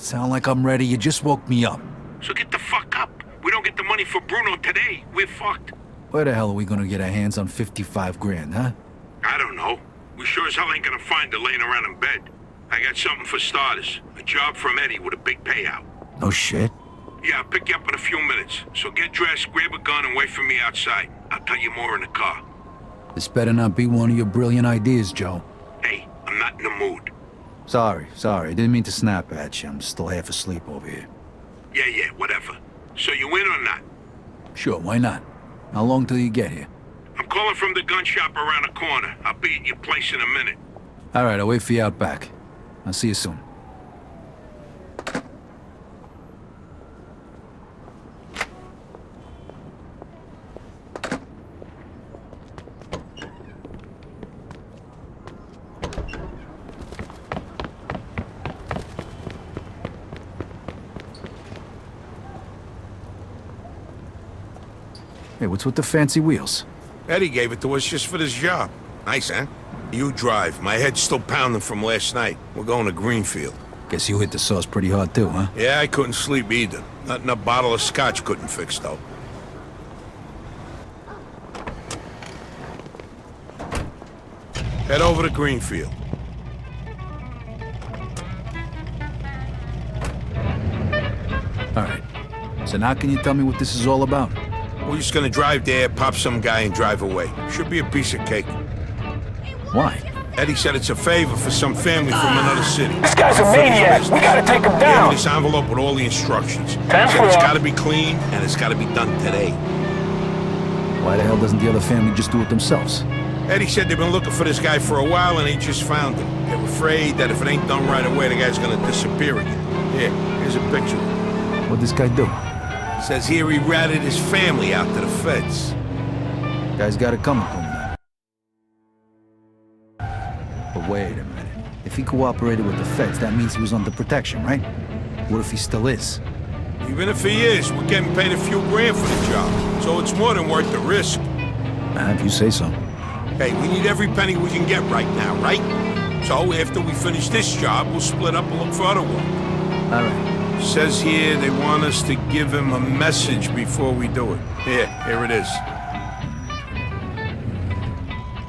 Sound like I'm ready? You just woke me up. So get the fuck up. We don't get the money for Bruno today, we're fucked. Where the hell are we gonna get our hands on 55 grand, huh? I don't know. We sure as hell ain't gonna find her laying around in bed. I got something for starters. A job from Eddie with a big payout. No shit. Yeah, I'll pick you up in a few minutes. So get dressed, grab a gun, and wait for me outside. I'll tell you more in the car. This better not be one of your brilliant ideas, Joe. Hey, I'm not in the mood. Sorry. I didn't mean to snap at you. I'm still half asleep over here. Yeah, whatever. So you in or not? Sure, why not? How long till you get here? I'm calling from the gun shop around the corner. I'll be at your place in a minute. All right, I'll wait for you out back. I'll see you soon. Hey, what's with the fancy wheels? Eddie gave it to us just for this job. Nice, huh? You drive. My head's still pounding from last night. We're going to Greenfield. Guess you hit the sauce pretty hard too, huh? Yeah, I couldn't sleep either. Nothing a bottle of scotch couldn't fix, though. Head over to Greenfield. All right. So now can you tell me what this is all about? We're just gonna drive there, pop some guy, and drive away. Should be a piece of cake. Why? Eddie said it's a favor for some family from another city. This guy's a maniac! We gotta take him Gave down! me this envelope with all the instructions. Ten Said it's four. gotta be clean, and it's gotta be done today. Why the hell doesn't the other family just do it themselves? Eddie said they've been looking for this guy for a while, and they just found him. They're afraid that if it ain't done right away, the guy's gonna disappear again. Here, here's a picture. What'd this guy do? Says here he ratted his family out to the feds. Guy's got it coming to him now. But wait a minute. If he cooperated with the feds, that means he was under protection, right? What if he still is? Even if he is, we're getting paid a few grand for the job, so it's more than worth the risk. If you say so. Hey, we need every penny we can get right now, right? So after we finish this job, we'll split up and look for other work. All right. Says here they want us to give him a message before we do it. Here it is.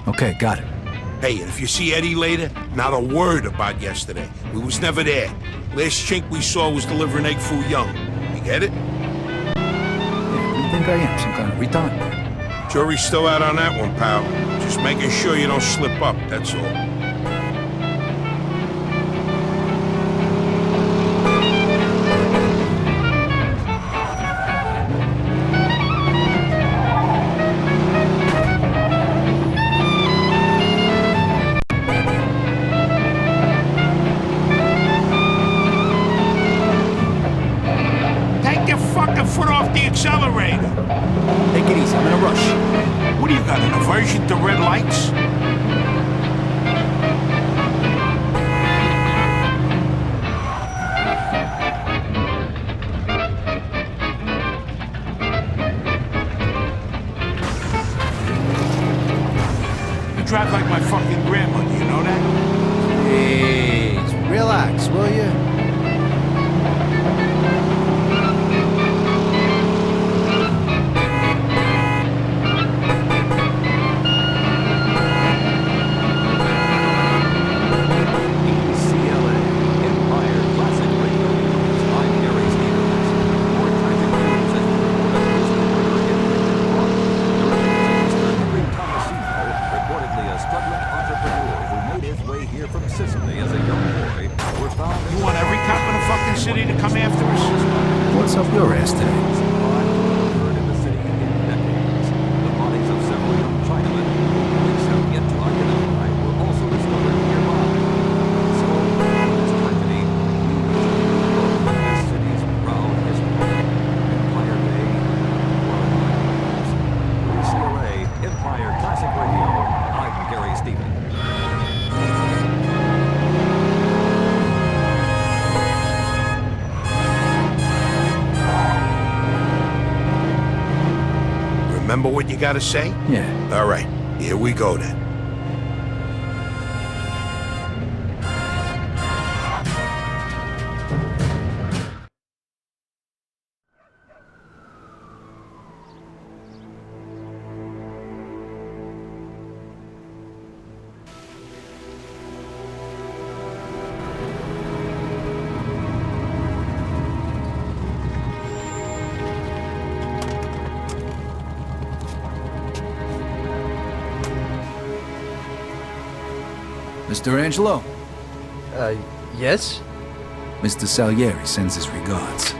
Okay, got it. Hey, and if you see Eddie later, not a word about yesterday. We was never there. Last chink we saw was delivering egg foo young. You get it? Yeah, what do you think I am, some kind of retard? Jury's still out on that one, pal. Just making sure you don't slip up, that's all. Foot off the accelerator. Take it easy, I'm in a rush. What do you got, an aversion to red lights? You drive like my fucking grandmother, you know that? Please, relax, will you? From Sicily as a young boy, were found. You want every cop in the fucking city to come after us? What's up your ass today? In the city in decades. The bodies of several young Chinamen who police have yet to identify were also discovered nearby. So, this tragedy, we return to this city's proud history. Empire Day, WCLA, Empire Classic Radio. I'm Gary Stevens. Remember what you gotta say? Yeah. All right, here we go then. Mr. Angelo, Yes? Mr. Salieri sends his regards.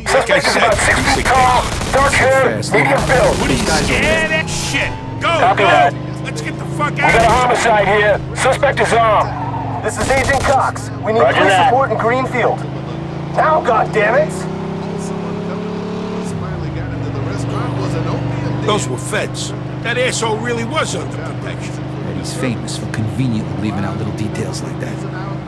Suspect is about 6 feet tall, dark hair, medium build. What are you scared that shit? Go, Copy go! that. Let's get the fuck We out got a of homicide here. Suspect is armed. This is Agent Cox. We need Roger police that. support in Greenfield. Now, goddammit! here. Those were feds. That asshole really was under protection. Eddie's famous for conveniently leaving out little details like that.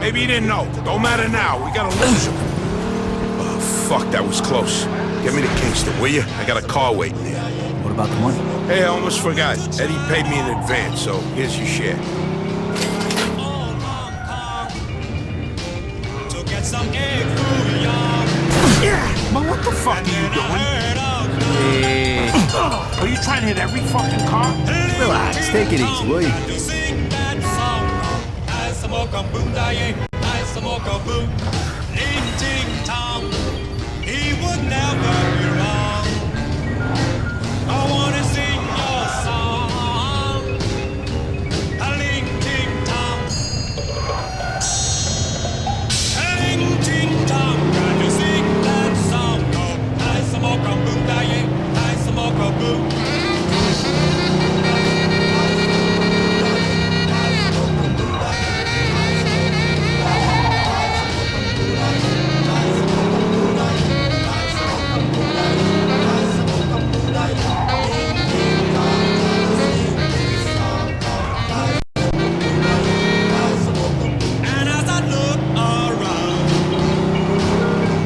Maybe he didn't know. Don't matter now. We gotta lose him. Oh, fuck, that was close. Get me the Kingston, will you? I got a car waiting there. What about the money? Hey, I almost forgot. Eddie paid me in advance, so here's your share. Man, what the fuck are you doing? Are you trying to hit every fucking car? Relax, take it easy, will you? He would never be wrong. I wanna sing your song. A ling ting tong. A ling ting tong. Can you sing that song? Oh, I smoke a boom, I smoke a boom. And as I look around,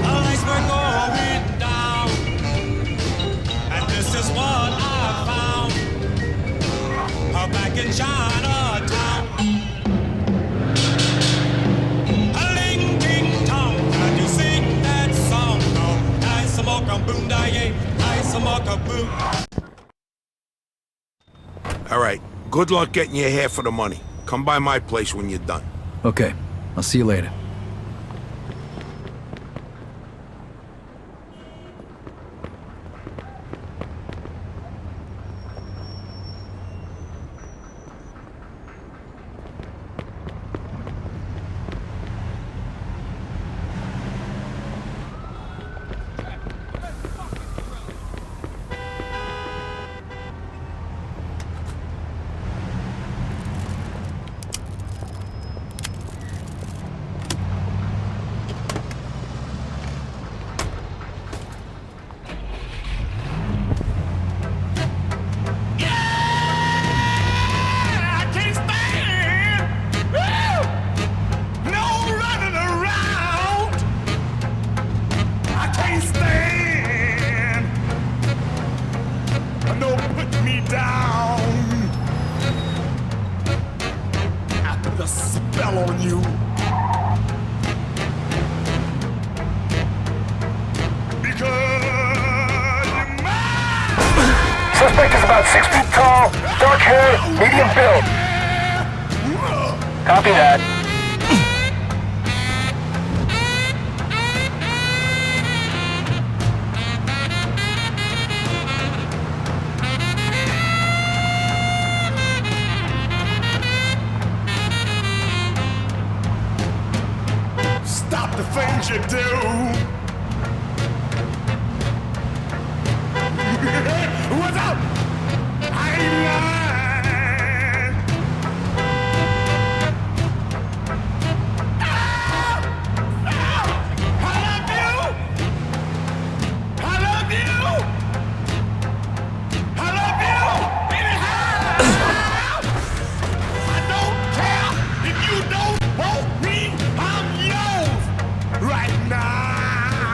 the lights were going down, and this is what I found. Back in Chinatown. A ling ting tong, can you sing that song? Oh, I smoke a boom, I smoke a boom. All right. Good luck getting your half of the money. Come by my place when you're done. Okay, I'll see you later. I can't stand. Woo! No running around. I can't stand. No put me down. I put a spell on you. Because you're mine. Suspect is about 6 feet tall, dark hair, medium build. Copy that. Stop the things you do. What's up? I ain't lying. Ah! Ah! I love you. I love you. I love you. Anyhow. I don't care if you don't want me. I'm yours right now.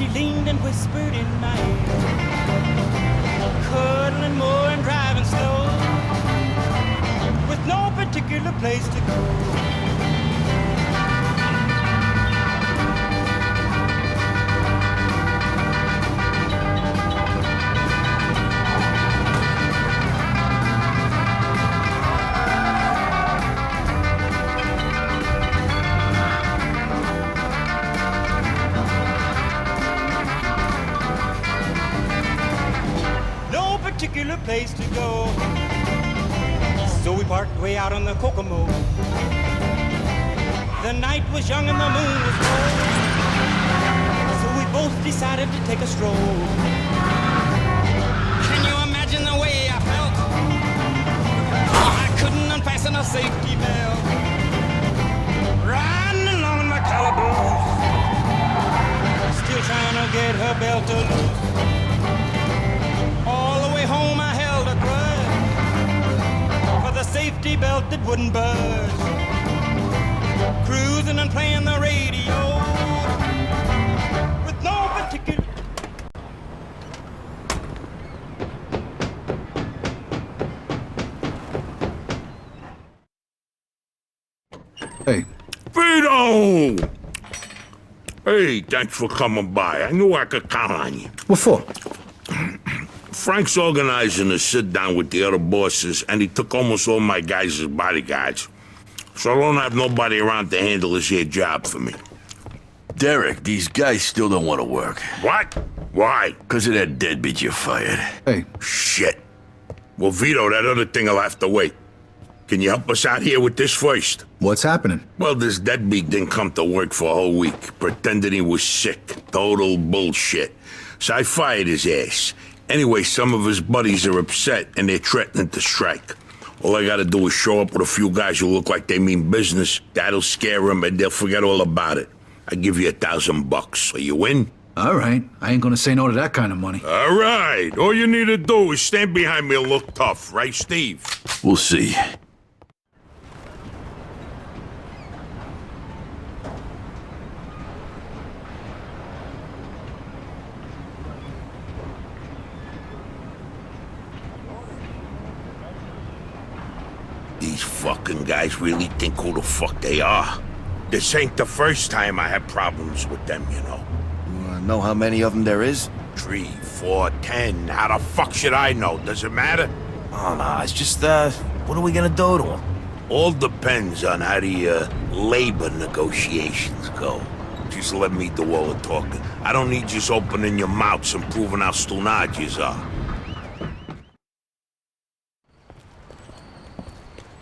She leaned and whispered in my ear, cuddling more and driving slow, with no particular place to go. Particular place to go. So we parked way out on the Kokomo. The night was young and the moon was low, so we both decided to take a stroll. Can you imagine the way I felt? I couldn't unfasten a safety belt. Riding along in my calaboose, still trying to get her belt to loose. All the way home I held a grudge for the safety belt that wouldn't budge. Cruising and playing the radio with no particular... Hey, Vito! Hey, thanks for coming by. I knew I could count on you. what for? Frank's organizing a sit-down with the other bosses, and he took almost all my guys as bodyguards. So I don't have nobody around to handle this here job for me. Derek, these guys still don't want to work. What? Why? Because of that deadbeat you fired. Hey, Shit. Well, Vito, that other thing will have to wait. Can you help us out here with this first? what's happening? Well, this deadbeat didn't come to work for a whole week, pretending he was sick. Total bullshit. So I fired his ass. Anyway, some of his buddies are upset, and they're threatening to strike. All I gotta do is show up with a few guys who look like they mean business. That'll scare them, and they'll forget all about it. I give you $1,000. So you win? All right, I ain't gonna say no to that kind of money. All right. All you need to do is stand behind me and look tough, right, Steve? We'll see. These fucking guys really think who the fuck they are. This ain't the first time I had problems with them, you know. Know how many of them there is? 3, 4, 10. How the fuck should I know? Does it matter? Oh, no, it's just, what are we gonna do to them? All depends on how the, labor negotiations go. Just let me do all the talking. I don't need just opening your mouths and proving how stunad yous are.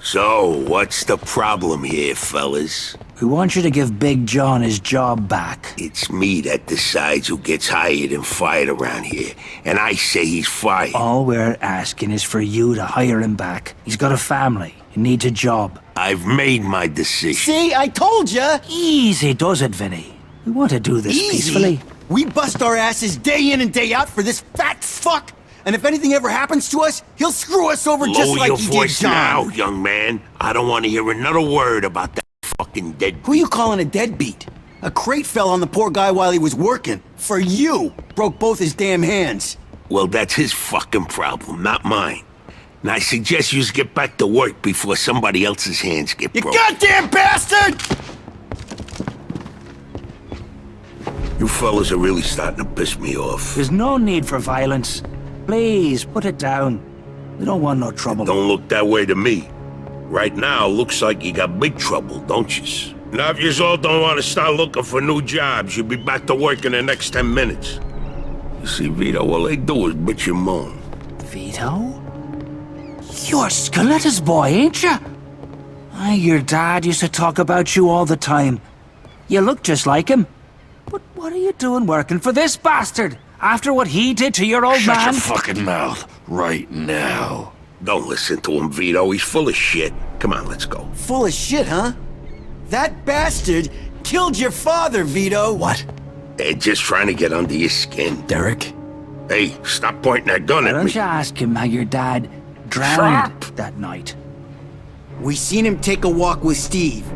So, what's the problem here, fellas? We want you to give Big John his job back. It's me that decides who gets hired and fired around here, and I say he's fired. All we're asking is for you to hire him back. He's got a family. He needs a job. I've made my decision. See, I told ya! Easy does it, Vinny. We want to do this peacefully. We bust our asses day in and day out for this fat fuck! And if anything ever happens to us, he'll screw us over just like he did Lower your voice John. now, young man. I don't want to hear another word about that fucking deadbeat. Who you calling a deadbeat? A crate fell on the poor guy while he was working. For you! Broke both his damn hands. Well, that's his fucking problem, not mine. And I suggest you get back to work before somebody else's hands get You broke. goddamn bastard! You fellas are really starting to piss me off. There's no need for violence. Please, put it down. We don't want no trouble. Don't look that way to me. Right now, looks like you got big trouble, don't you? Now, if you all don't want to start looking for new jobs, you'll be back to work in the next 10 minutes. You see, Vito, all they do is bitch and moan. Vito? You're Scaletta's boy, ain't you? Your dad used to talk about you all the time. You look just like him. But what are you doing working for this bastard? After what he did to your old man? Shut your fucking mouth right now. Don't listen to him, Vito. He's full of shit. Come on, let's go. Full of shit, huh? That bastard killed your father, Vito. What? They're just trying to get under your skin. Derek? Hey, stop pointing that gun Why at don't me. you ask him how your dad drowned that night? We seen him take a walk with Steve.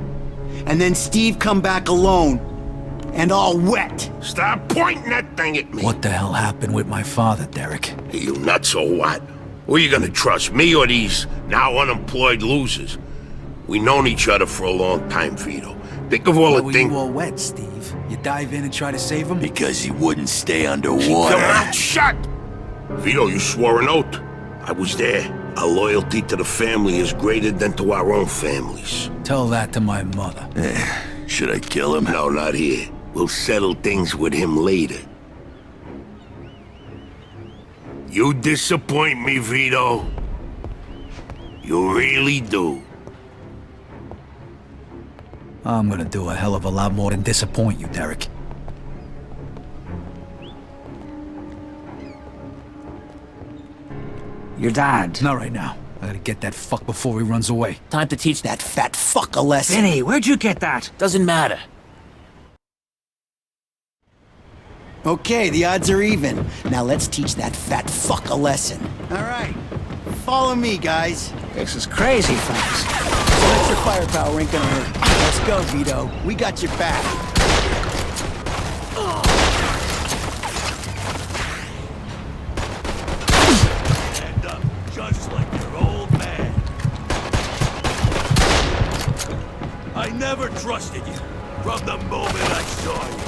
And then Steve come back alone. and all wet. Stop pointing that thing at me. What the hell happened with my father, Derek? Hey, you nuts or what? Who are you gonna trust, me or these now unemployed losers? We known each other for a long time, Vito. Think of all Why the were things... you all wet, Steve? You dive in and try to save him? Because he wouldn't stay Keep underwater. your mouth shut! Vito, you swore an oath. I was there. Our loyalty to the family is greater than to our own families. Tell that to my mother. Should I kill him? No, not here. We'll settle things with him later. You disappoint me, Vito. You really do. I'm gonna do a hell of a lot more than disappoint you, Derek. Your dad. Not right now. I gotta get that fuck before he runs away. Time to teach that fat fuck a lesson. Vinny, where'd you get that? Doesn't matter. Okay, the odds are even. Now let's teach that fat fuck a lesson. All right, follow me, guys. This is crazy, fellas. So extra firepower ain't gonna hurt. Let's go, Vito. We got your back. Stand up, just like your old man. I never trusted you from the moment I saw you.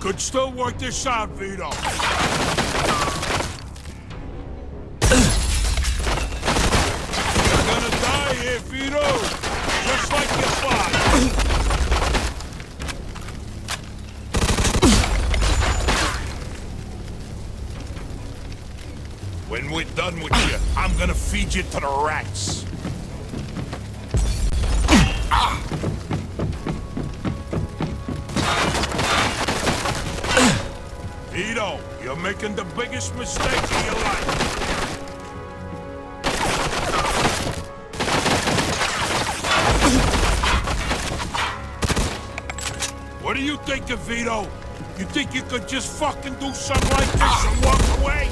Could still work this out, Vito. You're gonna die here, Vito. Just like your father. When we're done with you, I'm gonna feed you to the rats. Vito, you're making the biggest mistake of your life. are you thinking, Vito? You think you could just fucking do something like this and walk away?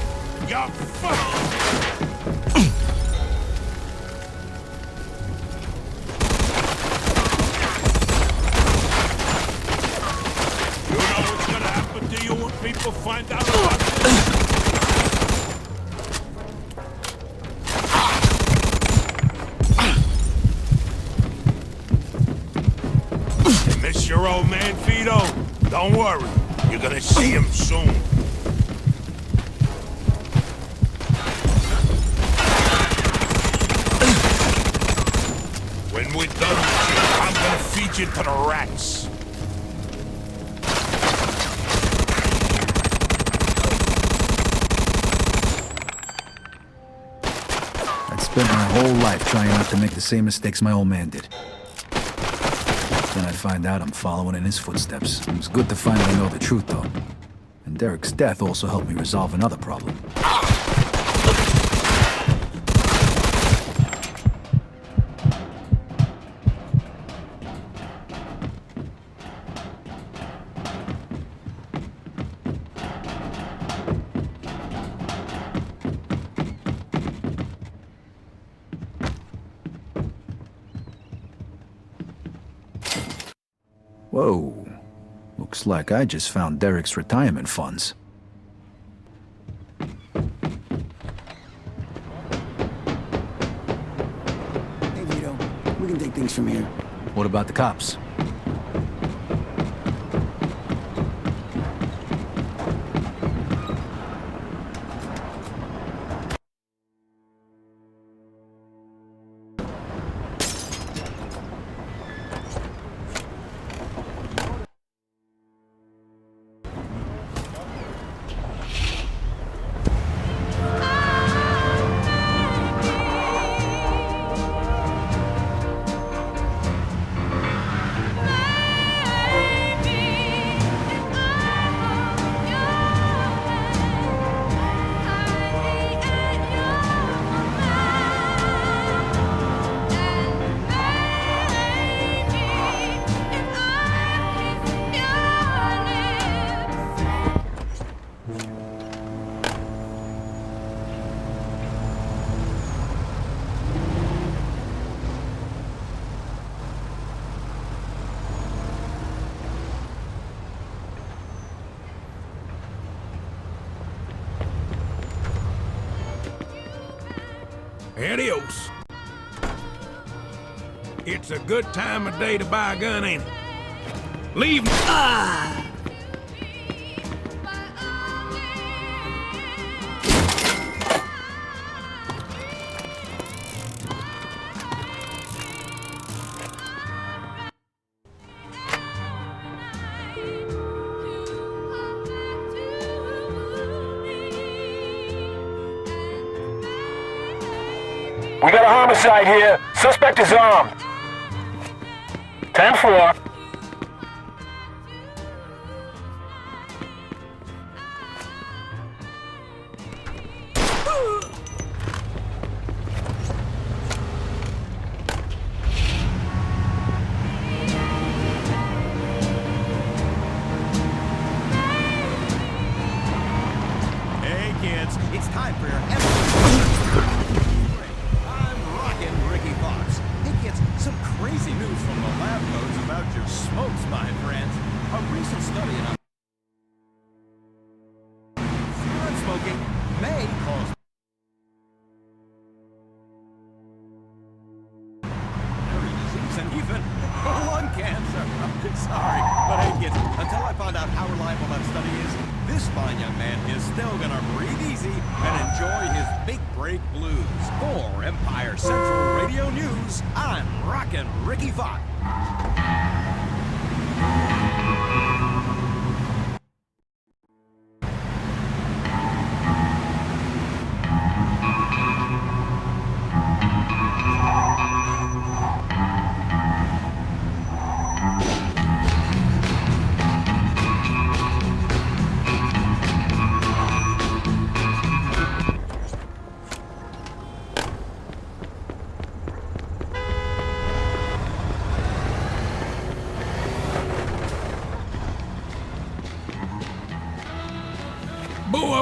You fuck! You know what's gonna happen to you when people find out about this? You miss your old man, Vito? Don't worry. You're gonna see him soon. When we're done with you, I'm gonna feed you to the rats. I'd spent my whole life trying not to make the same mistakes my old man did. Then I find out I'm following in his footsteps. It was good to finally know the truth, though. And Derek's death also helped me resolve another problem. Whoa. Looks like I just found Derek's retirement funds. Hey, Vito. We can take things from here. What about the cops? Adios. It's a good time of day to buy a gun, ain't it? Leave me. We got a homicide here. Suspect is armed. 10-4. Hey kids, it's time for your I'm rockin' Ricky Fox. Hey kids, some crazy news from the lab codes about your smokes, my friends. A recent study in cigarette smoking may cause disease and even lung cancer. Sorry, but hey kids, until I find out how reliable that study is, this fine young man is still gonna breathe easy and enjoy his big break blues. For Empire Central Radio News, I'm rockin' Ricky Fox.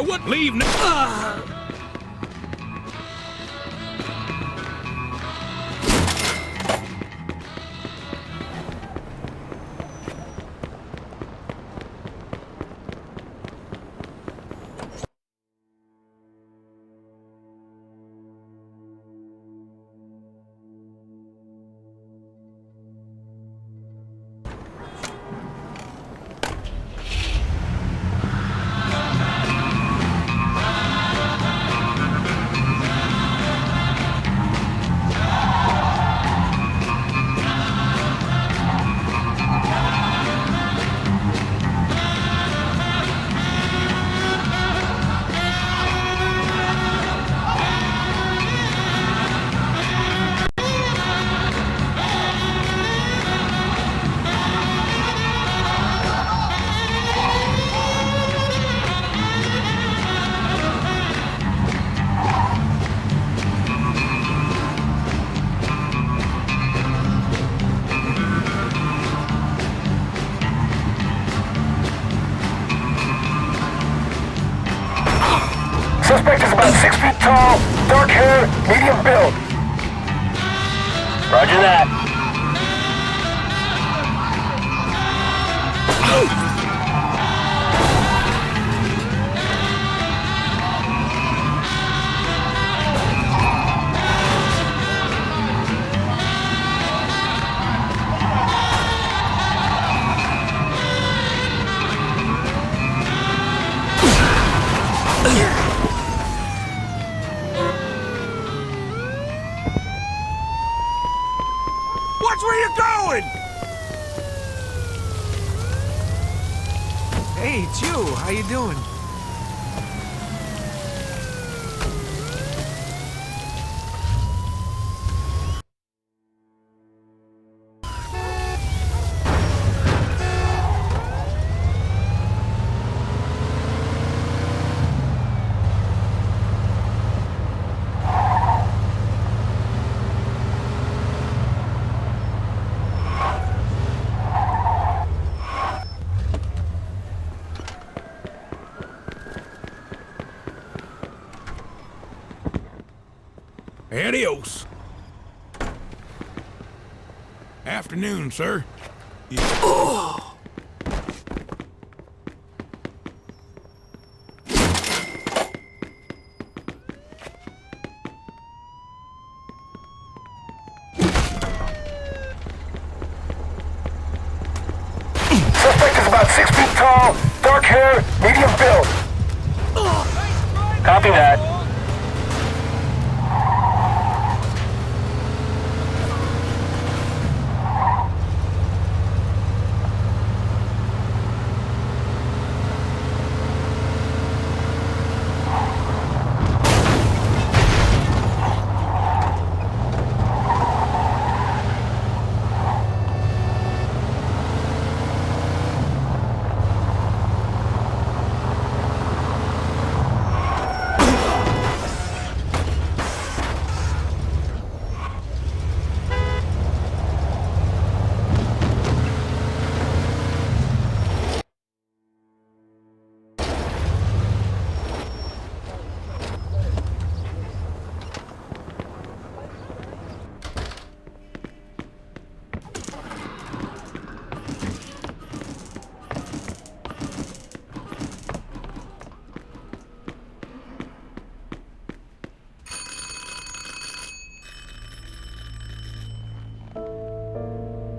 what? Leave now. Suspect is about 6 feet tall, dark hair, medium build. Roger that. Watch where you're going! Hey, it's you. How you doing? Adios. Afternoon, sir. Suspect is about 6 feet tall, dark hair, medium build. Copy that.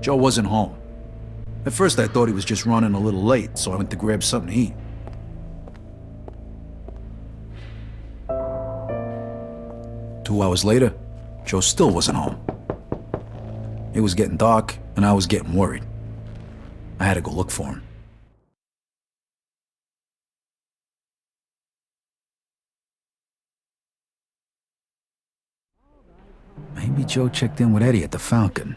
Joe wasn't home. At first I thought he was just running a little late, so I went to grab something to eat. Two hours later, Joe still wasn't home. It was getting dark, and I was getting worried. I had to go look for him. Maybe Joe checked in with Eddie at the Falcon.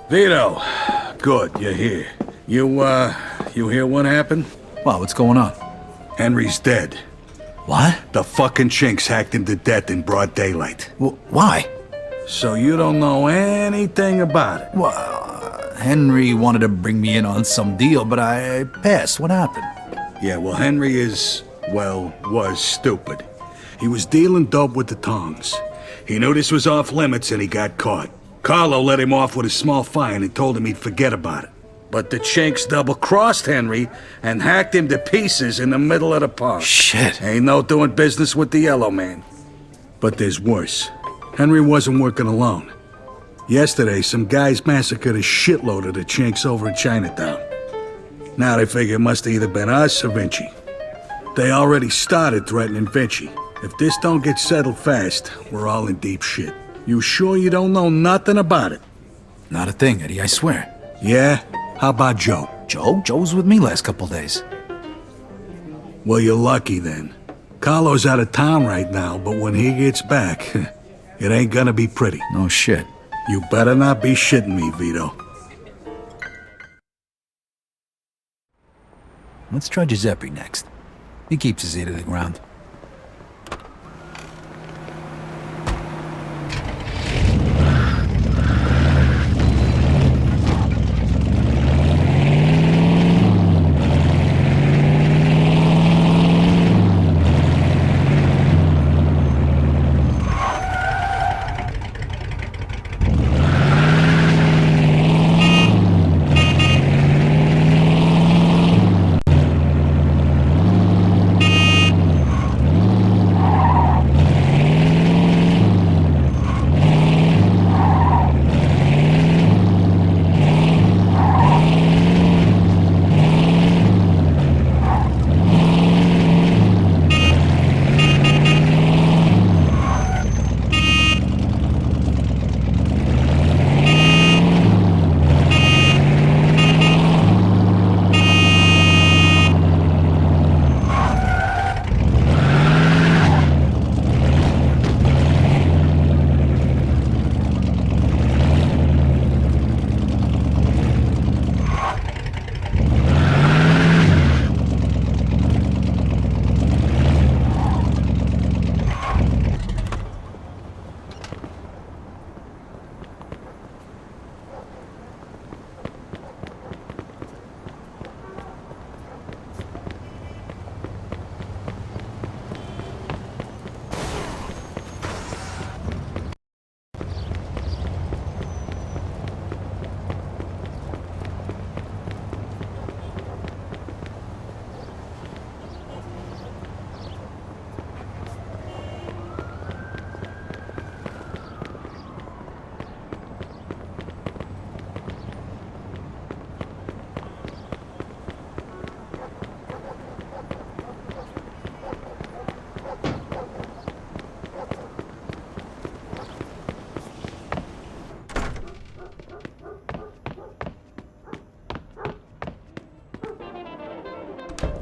Vito, good, you're here. You hear what happened? Wow, what's going on? Henry's dead. What? The fucking chinks hacked him to death in broad daylight. Why? So you don't know anything about it? Well, Henry wanted to bring me in on some deal, but I passed. What happened? Yeah, well, Henry was stupid. He was dealing dope with the tongs. He knew this was off limits and he got caught. Carlo let him off with a small fine and told him he'd forget about it. But the chinks double-crossed Henry and hacked him to pieces in the middle of the park. Shit. Ain't no doing business with the Yellow Man. But there's worse. Henry wasn't working alone. Yesterday, some guys massacred a shitload of the chinks over in Chinatown. Now they figure it must have either been us or Vinci. They already started threatening Vinci. If this don't get settled fast, we're all in deep shit. You sure you don't know nothing about it? Not a thing, Eddie, I swear. Yeah? How about Joe? Joe? Joe was with me last couple days. Well, you're lucky then. Carlo's out of town right now, but when he gets back, it ain't gonna be pretty. No shit. You better not be shitting me, Vito. Let's try Giuseppe next. He keeps his ear to the ground.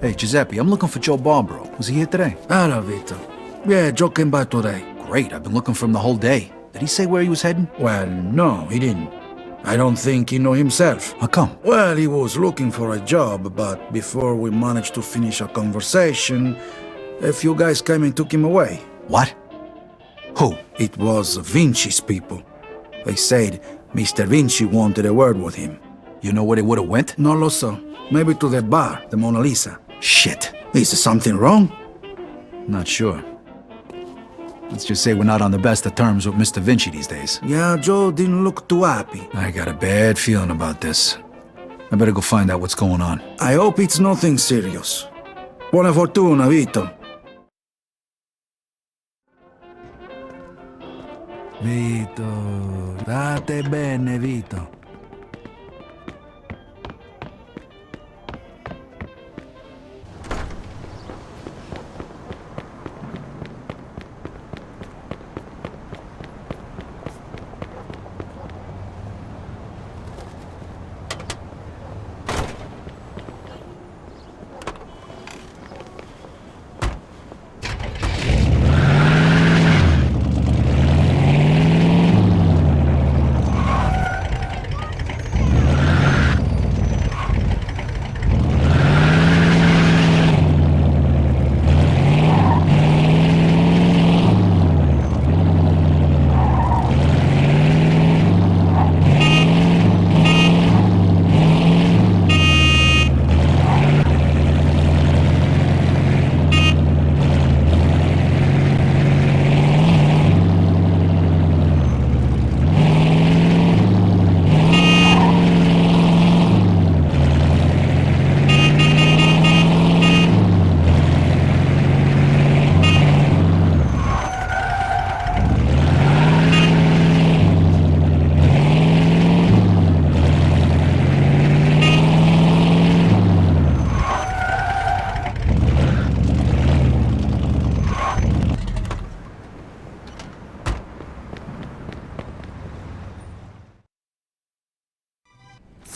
Hey, Giuseppe, I'm looking for Joe Barbaro. Was he here today? Hello, Vito. Yeah, Joe came by today. Great, I've been looking for him the whole day. Did he say where he was heading? Well, no, he didn't. I don't think he know himself. How come? Well, he was looking for a job, but before we managed to finish a conversation, a few guys came and took him away. What? Who? It was Vinci's people. They said Mr. Vinci wanted a word with him. You know where they would've went? No lo so. Maybe to that bar, the Mona Lisa. Shit. Is something wrong? Not sure. Let's just say we're not on the best of terms with Mr. Vinci these days. Yeah, Joe didn't look too happy. I got a bad feeling about this. I better go find out what's going on. I hope it's nothing serious. Buona fortuna, Vito. Vito, state bene, Vito.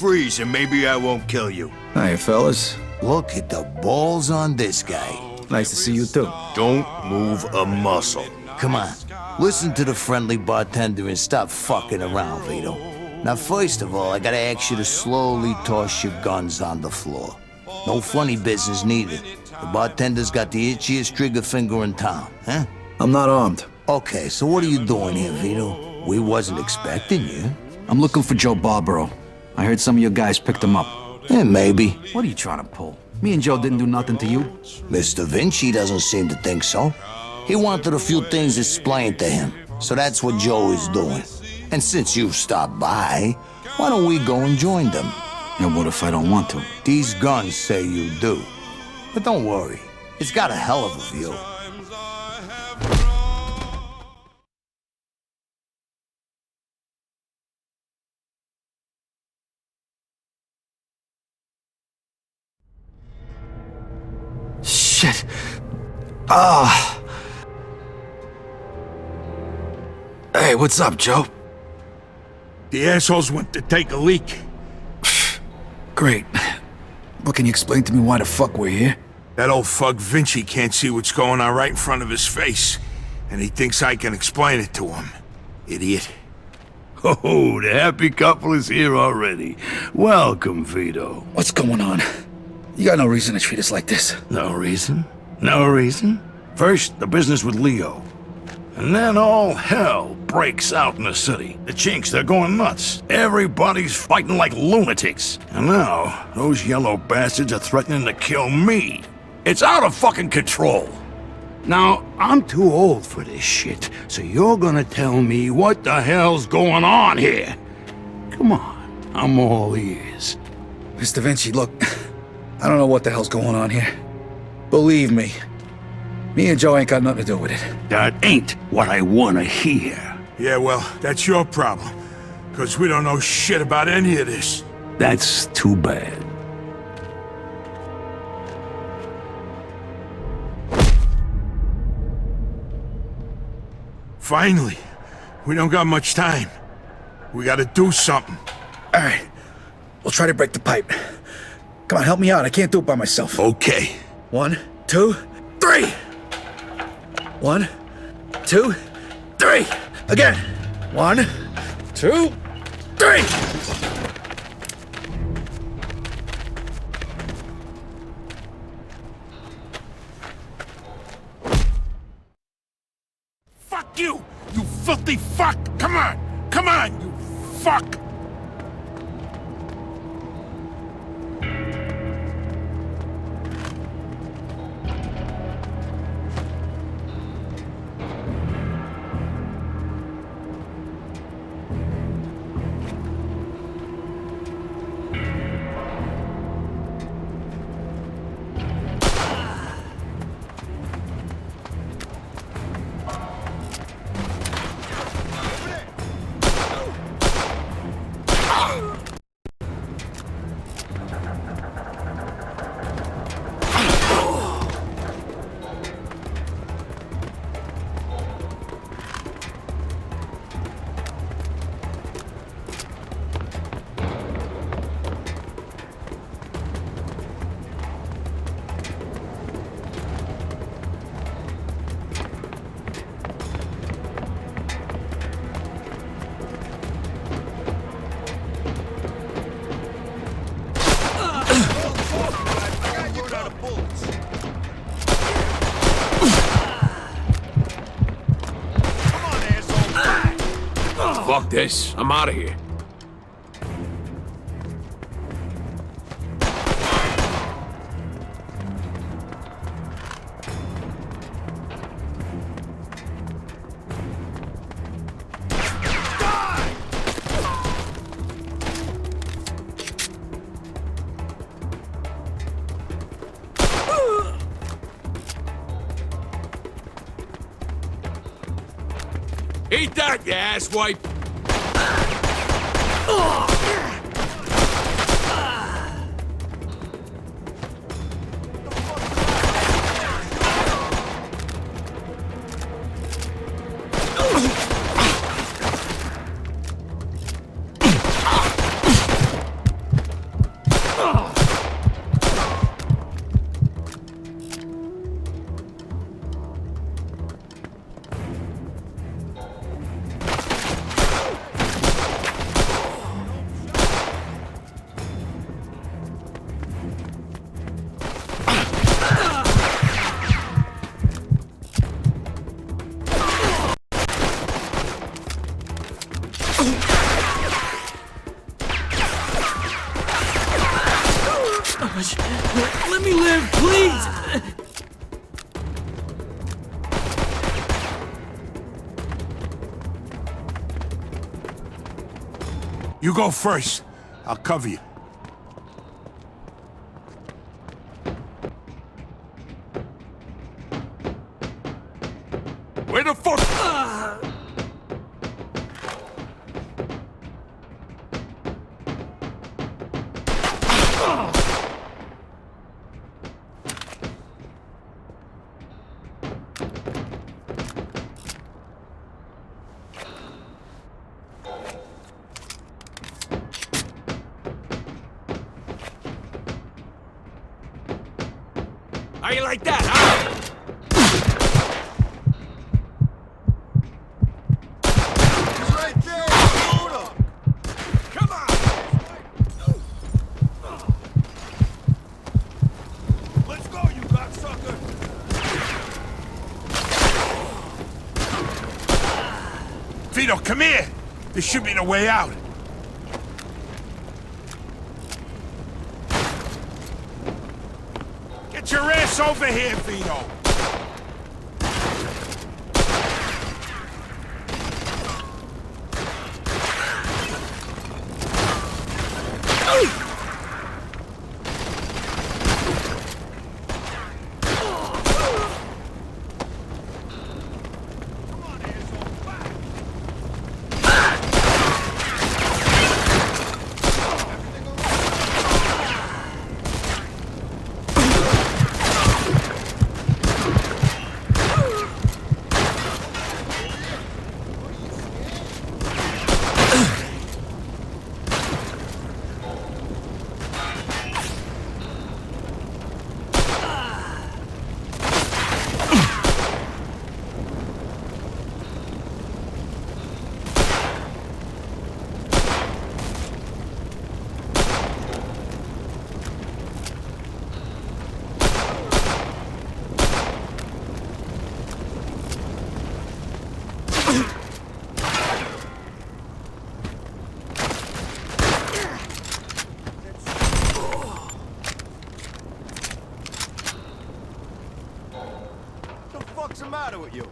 freeze and maybe I won't kill you. Hey, fellas. Look at the balls on this guy. Nice to see you, too. Don't move a muscle. Come on, listen to the friendly bartender and stop fucking around, Vito. Now, first of all, I gotta ask you to slowly toss your guns on the floor. No funny business neither. The bartender's got the itchiest trigger finger in town, huh? I'm not armed. Okay, so what are you doing here, Vito? We wasn't expecting you. I'm looking for Joe Barbaro. I heard some of your guys picked him up. Yeah, maybe. What are you trying to pull? Me and Joe didn't do nothing to you. Mr. Vinci doesn't seem to think so. He wanted a few things explained to him, so that's what Joe is doing. And since you've stopped by, why don't we go and join them? And what if I don't want to? These guns say you do. But don't worry, it's got a hell of a view. Shit. Ah. Hey, what's up, Joe? The assholes went to take a leak. Great. But can you explain to me why the fuck we're here? That old fuck Vinci can't see what's going on right in front of his face. And he thinks I can explain it to him. Idiot. Oh, the happy couple is here already. Welcome, Vito. What's going on? You got no reason to treat us like this. No reason? No reason? First, the business with Leo. And then all hell breaks out in the city. The Chinks, they're going nuts. Everybody's fighting like lunatics. And now, those yellow bastards are threatening to kill me. It's out of fucking control. Now, I'm too old for this shit, so you're gonna tell me what the hell's going on here. Come on, I'm all ears. Mr. Vinci, look, I don't know what the hell's going on here. Believe me, me and Joe ain't got nothing to do with it. That ain't what I wanna hear. Yeah, well, that's your problem. Because we don't know shit about any of this. That's too bad. Finally. We don't got much time. We gotta do something. All right, we'll try to break the pipe. Come on, help me out. I can't do it by myself. Okay. 1, 2, 3! 1, 2, 3! Again! 1, 2, 3! Fuck you! You filthy fuck! Come on! Come on, you fuck! Fuck this. I'm out of here. Eat that, you asswipe! Let me live, please! You go first. I'll cover you. Where the fuck? How you like that, huh? Vito, come here! This should be the way out. Get your ass over here, Vito! What's the matter with you?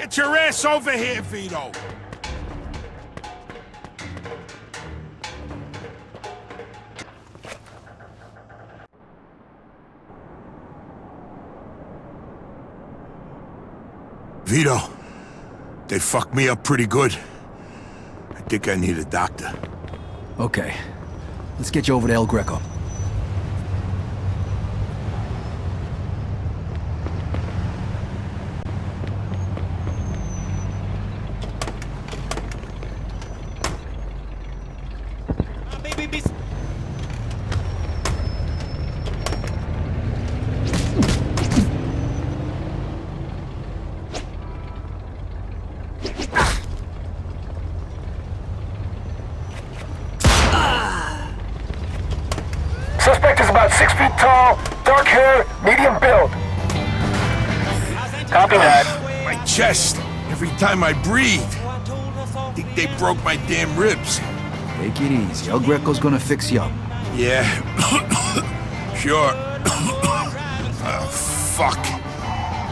Get your ass over here, Vito! Vito, they fucked me up pretty good. I think I need a doctor. Okay. Let's get you over to El Greco. Suspect is about 6 feet tall, dark hair, medium build. Copy that. My chest. Every time I breathe. I think they broke my damn ribs. Take it easy. El Greco's gonna fix you up. Yeah. Sure. Fuck.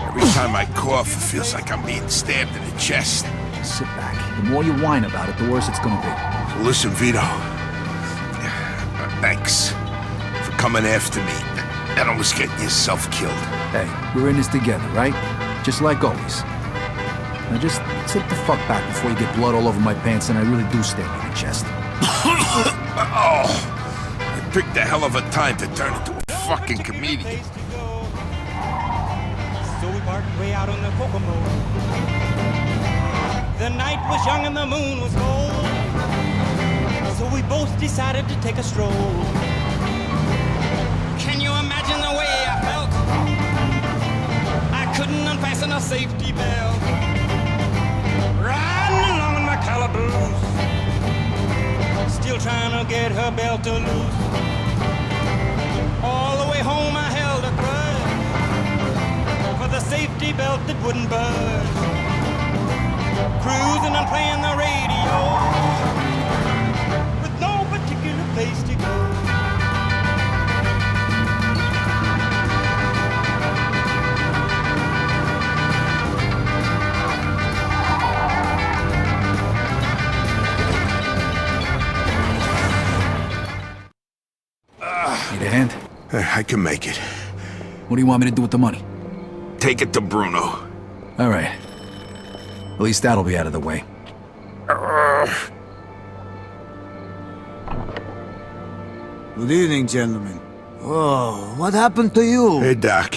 Every time I cough, it feels like I'm being stabbed in the chest. Sit back. The more you whine about it, the worse it's gonna be. So listen, Vito. Thanks for coming after me and almost getting yourself killed. Hey, we're in this together, right? Just like always. Now just sit the fuck back before you get blood all over my pants and I really do stab you in the chest. Oh, you picked a hell of a time to turn into a fucking comedian. So we parked way out on the Kokomo. The night was young and the moon was gold. So we both decided to take a stroll. Can you imagine the way I felt? I couldn't unfasten a safety belt. Riding along in my calaboose, still trying to get her belt to loose. All the way home I held a grudge for the safety belt that wouldn't budge. Cruising and playing the radio with no particular place to go. Need a hand? I can make it. What do you want me to do with the money? Take it to Bruno. All right. At least that'll be out of the way. Good evening, gentlemen. Oh, what happened to you? Hey, Doc.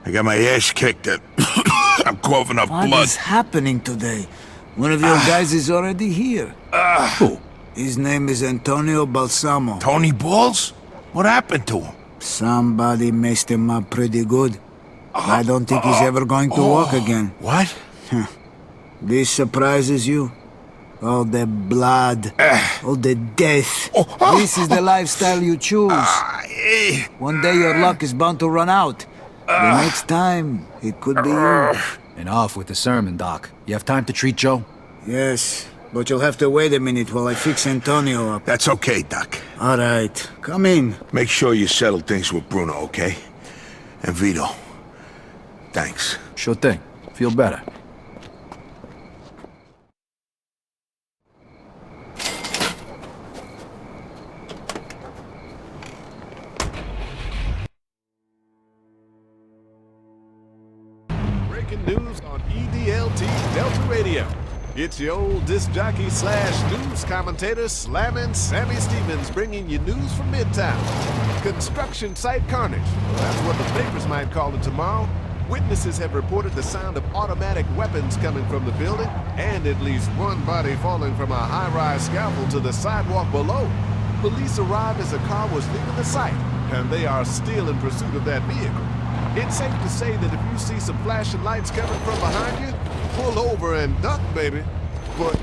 I got my ass kicked and I'm coughing up blood. What is happening today? One of your guys is already here. Who? His name is Antonio Balsamo. Tony Balls? What happened to him? Somebody messed him up pretty good. I don't think he's ever going to walk again. What? This surprises you? All the blood, all the death. This is the lifestyle you choose. One day your luck is bound to run out. The next time, it could be you. And off with the sermon, Doc. You have time to treat Joe? Yes, but you'll have to wait a minute while I fix Antonio up. That's okay, Doc. All right, come in. Make sure you settle things with Bruno, okay? And Vito. Thanks. Sure thing. Feel better. Breaking news on EDLT Delta Radio. It's your old disc jockey / news commentator slamming Sammy Stevens bringing you news from Midtown. Construction site carnage. Well, that's what the papers might call it tomorrow. Witnesses have reported the sound of automatic weapons coming from the building and at least one body falling from a high-rise scaffold to the sidewalk below. Police arrived as a car was leaving the site, and they are still in pursuit of that vehicle. It's safe to say that if you see some flashing lights coming from behind you, pull over and duck, baby. But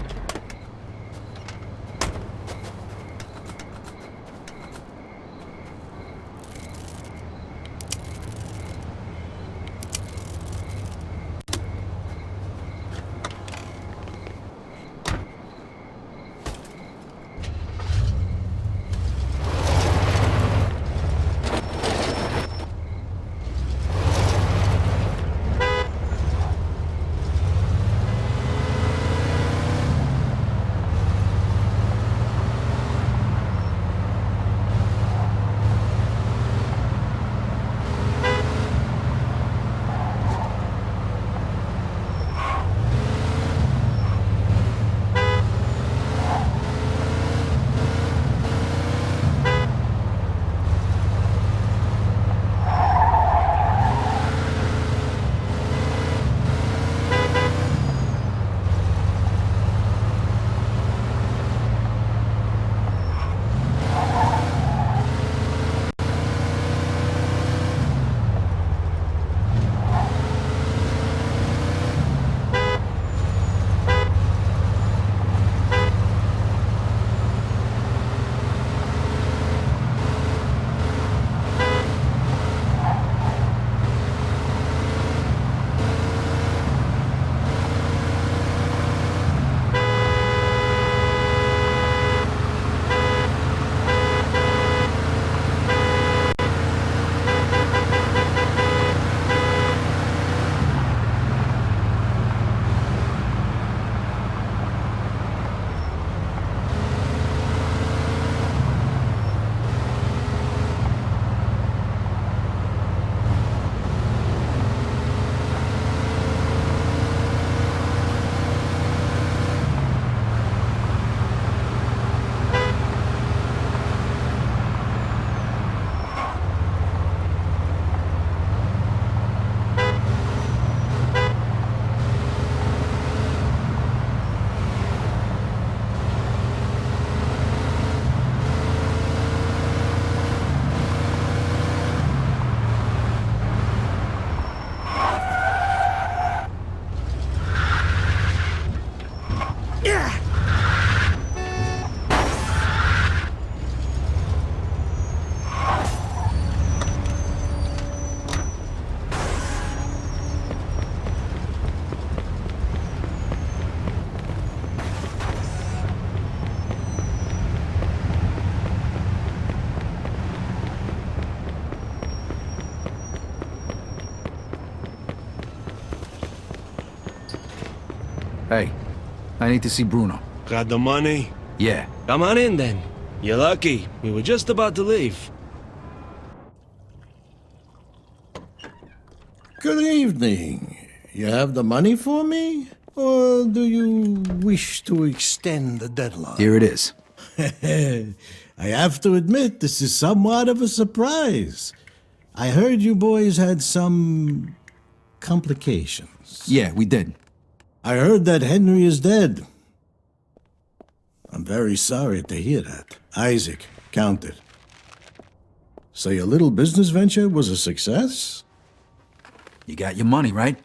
Hey, I need to see Bruno. Got the money? Yeah. Come on in then. You're lucky. We were just about to leave. Good evening. You have the money for me? Or do you wish to extend the deadline? Here it is. I have to admit, this is somewhat of a surprise. I heard you boys had some complications. Yeah, we did. I heard that Henry is dead. I'm very sorry to hear that. Isaac, count it. So your little business venture was a success? You got your money, right?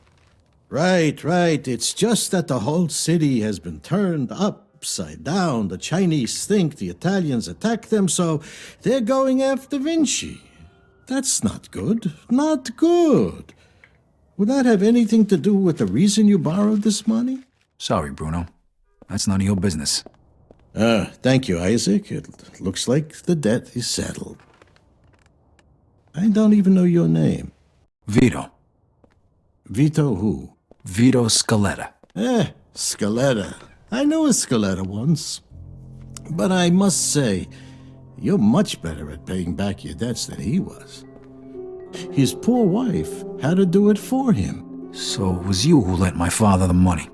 Right. It's just that the whole city has been turned upside down. The Chinese think the Italians attacked them, so they're going after Vinci. That's not good. Not good. Would that have anything to do with the reason you borrowed this money? Sorry, Bruno. That's none of your business. Thank you, Isaac. It looks like the debt is settled. I don't even know your name. Vito. Vito who? Vito Scaletta. Scaletta. I knew a Scaletta once. But I must say, you're much better at paying back your debts than he was. His poor wife had to do it for him. So it was you who lent my father the money?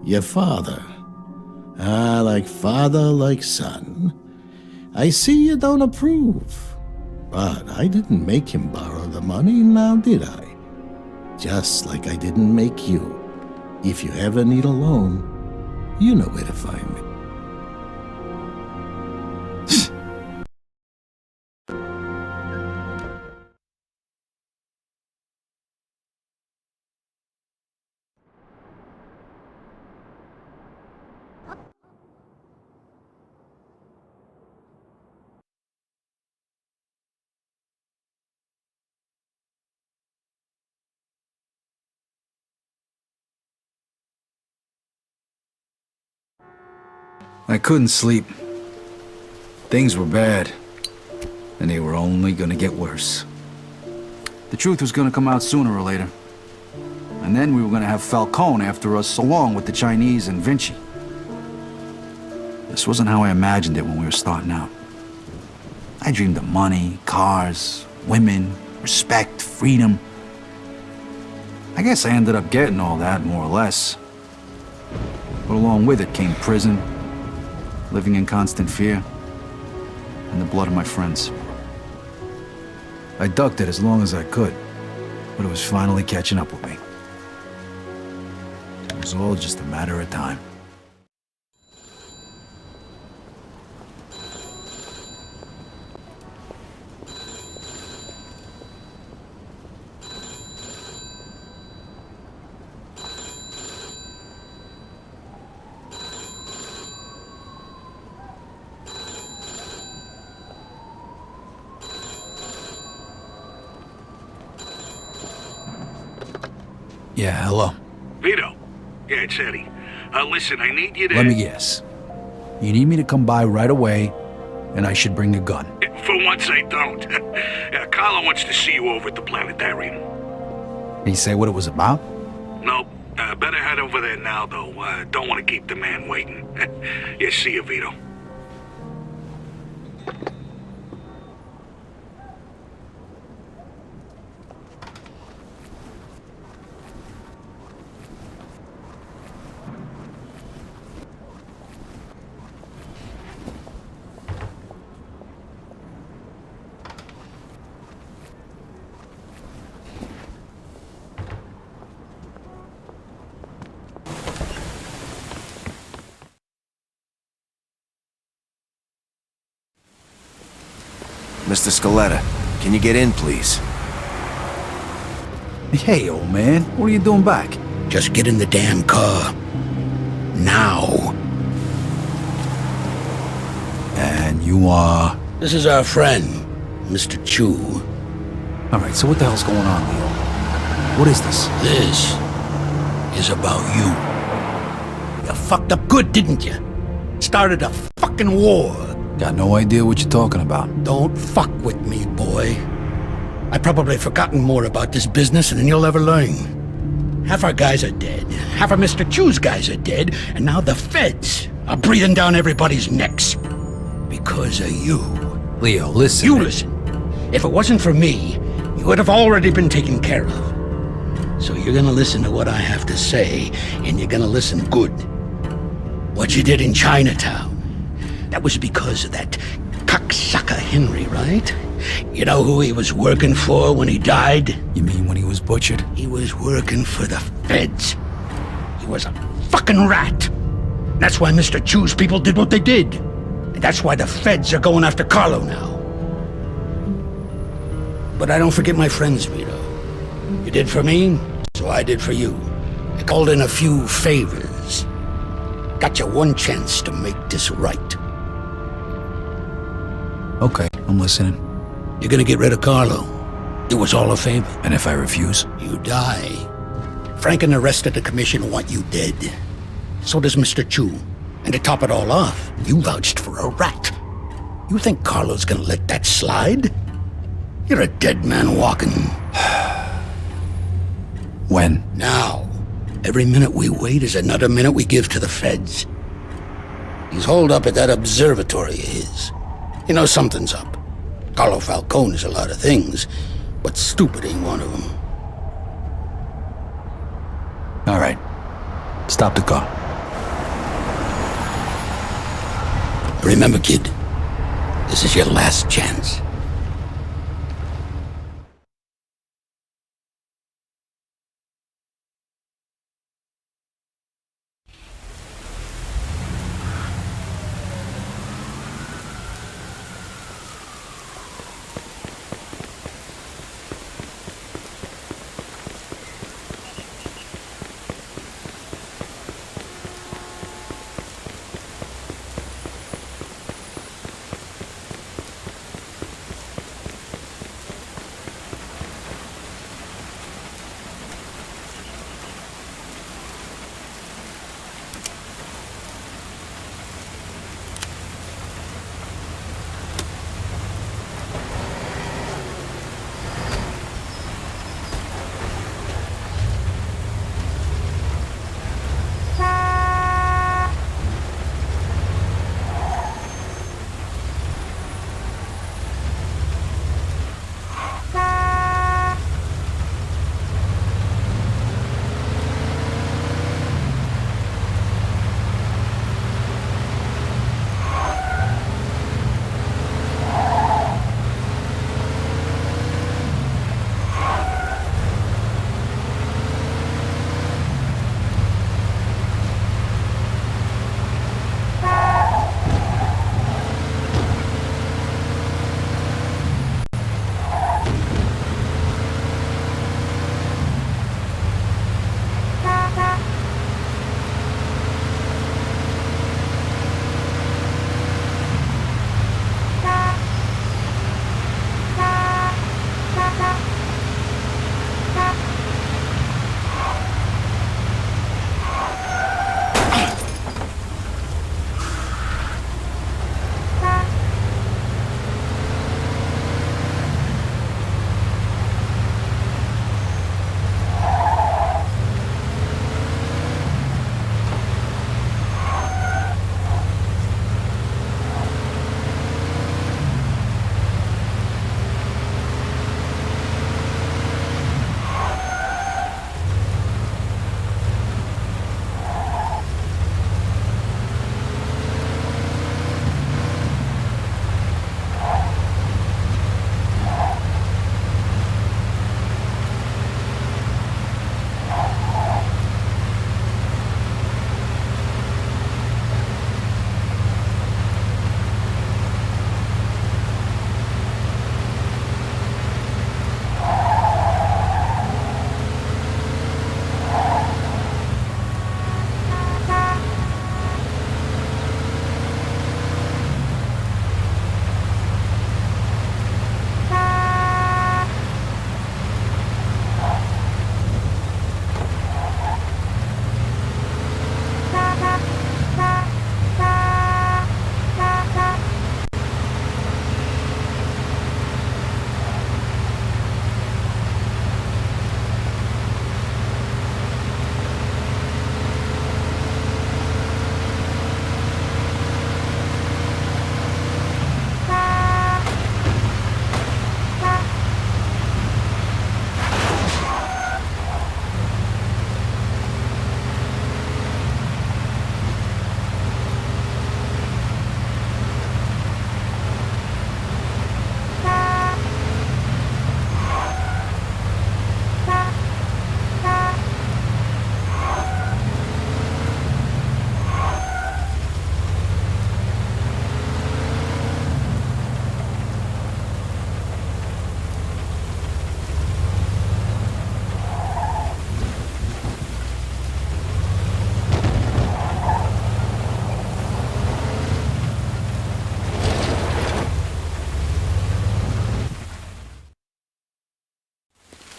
Your father. Like father, like son. I see you don't approve. But I didn't make him borrow the money, now did I? Just like I didn't make you. If you ever need a loan, you know where to find me. I couldn't sleep. Things were bad, and they were only gonna get worse. The truth was gonna come out sooner or later. And then we were gonna have Falcone after us, along with the Chinese and Vinci. This wasn't how I imagined it when we were starting out. I dreamed of money, cars, women, respect, freedom. I guess I ended up getting all that, more or less. But along with it came prison, living in constant fear, and the blood of my friends. I ducked it as long as I could, but it was finally catching up with me. It was all just a matter of time. Yeah, hello. Vito. Yeah, it's Eddie. Listen, I need you to... Let me guess. You need me to come by right away, and I should bring a gun. For once, I don't. Carlo wants to see you over at the planetarium. Did he say what it was about? Nope. Better head over there now, though. Don't want to keep the man waiting. Yeah, see you, Vito. Mr. Scaletta, can you get in, please? Hey, old man, what are you doing back? Just get in the damn car. Now. And you are? This is our friend, Mr. Chu. Alright, so what the hell's going on, Leo? What is this? This is about you. You fucked up good, didn't you? Started a fucking war. Got no idea what you're talking about. Don't fuck with me, boy. I've probably forgotten more about this business than you'll ever learn. Half our guys are dead. Half of Mr. Chu's guys are dead. And now the feds are breathing down everybody's necks. Because of you. Leo, listen. You listen. If it wasn't for me, you would have already been taken care of. So you're gonna listen to what I have to say, and you're gonna listen good. What you did in Chinatown, that was because of that cocksucker Henry, right? You know who he was working for when he died? You mean when he was butchered? He was working for the feds. He was a fucking rat. That's why Mr. Chu's people did what they did. And that's why the feds are going after Carlo now. But I don't forget my friends, Vito. You did for me, so I did for you. I called in a few favors. Got you one chance to make this right. Okay, I'm listening. You're gonna get rid of Carlo. It was all a favor. And if I refuse? You die. Frank and the rest of the commission want you dead. So does Mr. Chu. And to top it all off, you vouched for a rat. You think Carlo's gonna let that slide? You're a dead man walking. When? Now. Every minute we wait is another minute we give to the feds. He's holed up at that observatory of his. You know something's up. Carlo Falcone is a lot of things, but stupid ain't one of them. All right. Stop the car. Remember, kid, this is your last chance.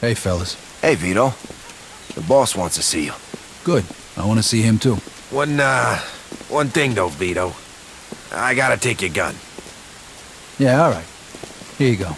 Hey, fellas. Hey, Vito. The boss wants to see you. Good. I want to see him too. One thing though, Vito. I gotta take your gun. Yeah, all right. Here you go.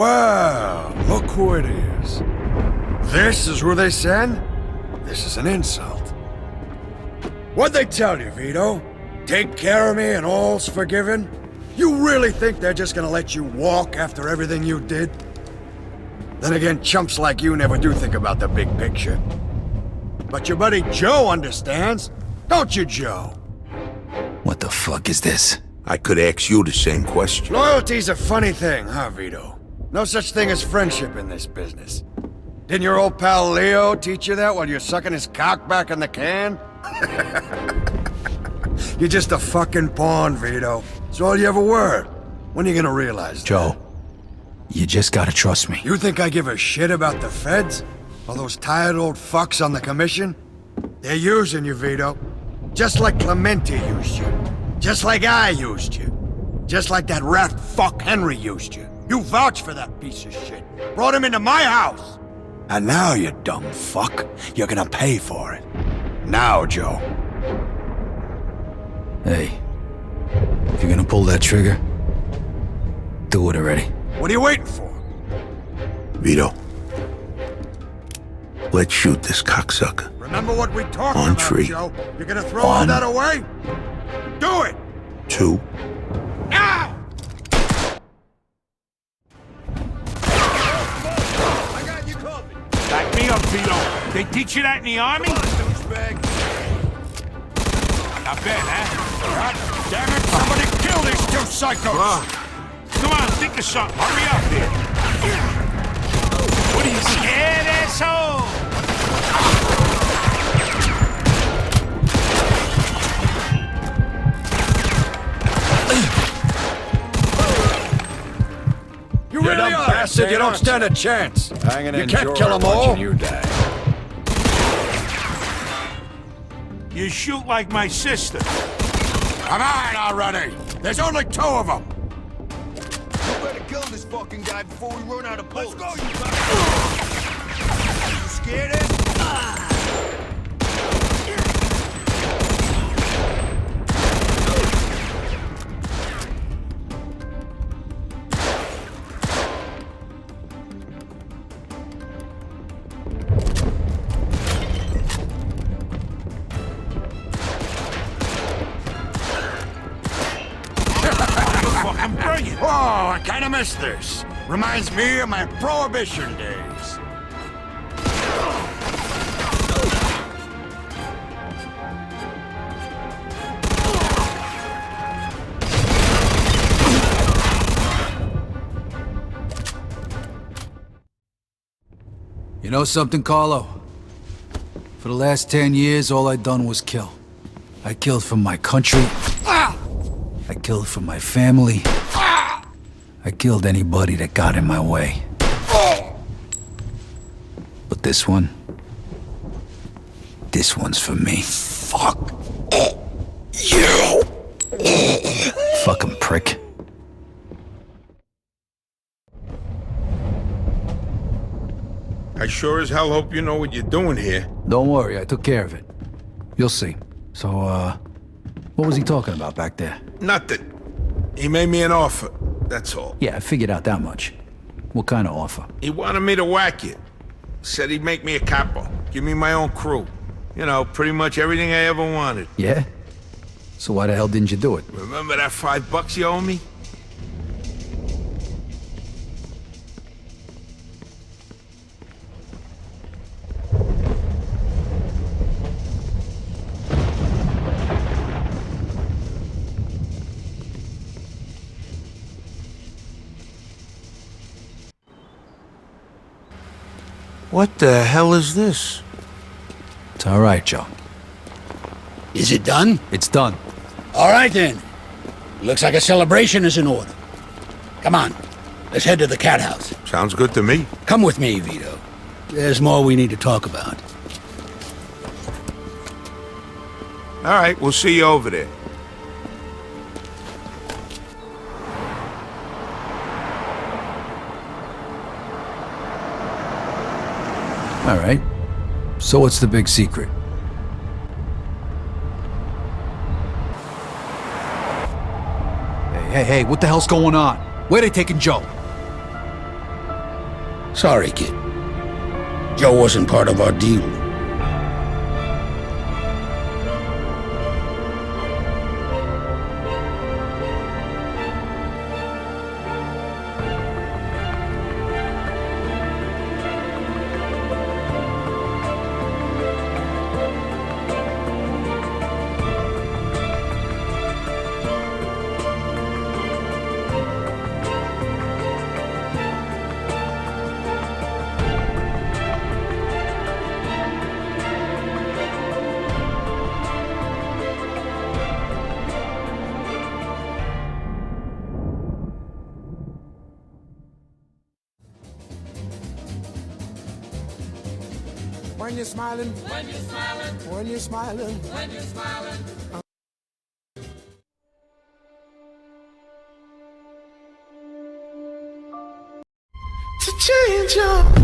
Well, look who it is. This is who they send? This is an insult. What'd they tell you, Vito? Take care of me and all's forgiven? You really think they're just gonna let you walk after everything you did? Then again, chumps like you never do think about the big picture. But your buddy Joe understands, don't you, Joe? What the fuck is this? I could ask you the same question. Loyalty's a funny thing, huh, Vito? No such thing as friendship in this business. Didn't your old pal Leo teach you that while you're sucking his cock back in the can? You're just a fucking pawn, Vito. That's all you ever were. When are you gonna realize that? Joe, you just gotta trust me. You think I give a shit about the feds? All those tired old fucks on the commission? They're using you, Vito. Just like Clemente used you. Just like I used you. Just like that rat fuck Henry used you. You vouched for that piece of shit. Brought him into my house. And now, you dumb fuck, you're gonna pay for it. Now, Joe. Hey, if you're gonna pull that trigger, do it already. What are you waiting for? Vito, let's shoot this cocksucker. Remember what we talked On about, three. Joe? You're gonna throw all that away? Do it! 2. Now! Back me up, Vito. They teach you that in the army? Not bad, huh? God damn it, somebody kill these two psychos! Come on, think of something. Hurry up here. What are you scared, asshole? You really are, bastard. You don't stand a chance. You can't kill them all. You die. You shoot like my sister. Come on already. There's only 2 of them. You better kill this fucking guy before we run out of bullets. Let's go, you bastard. You scared, eh? Oh, I kinda miss this. Reminds me of my Prohibition days. You know something, Carlo? For the last 10 years, all I done was kill. I killed for my country. I killed for my family. I killed anybody that got in my way. But this one's for me. Fuck you. Fucking prick. I sure as hell hope you know what you're doing here. Don't worry, I took care of it. You'll see. So, what was he talking about back there? Nothing. He made me an offer, that's all. Yeah, I figured out that much. What kind of offer? He wanted me to whack it. Said he'd make me a capo, give me my own crew. You know, pretty much everything I ever wanted. Yeah? So why the hell didn't you do it? Remember that $5 you owe me? What the hell is this? It's all right, Joe. Is it done? It's done. All right, then. Looks like a celebration is in order. Come on, let's head to the cat house. Sounds good to me. Come with me, Vito. There's more we need to talk about. All right, we'll see you over there. All right. So what's the big secret? Hey, what the hell's going on? Where they taking Joe? Sorry, kid. Joe wasn't part of our deal. When you're smiling, when you're smiling, when you're smiling, when you're smiling. To change your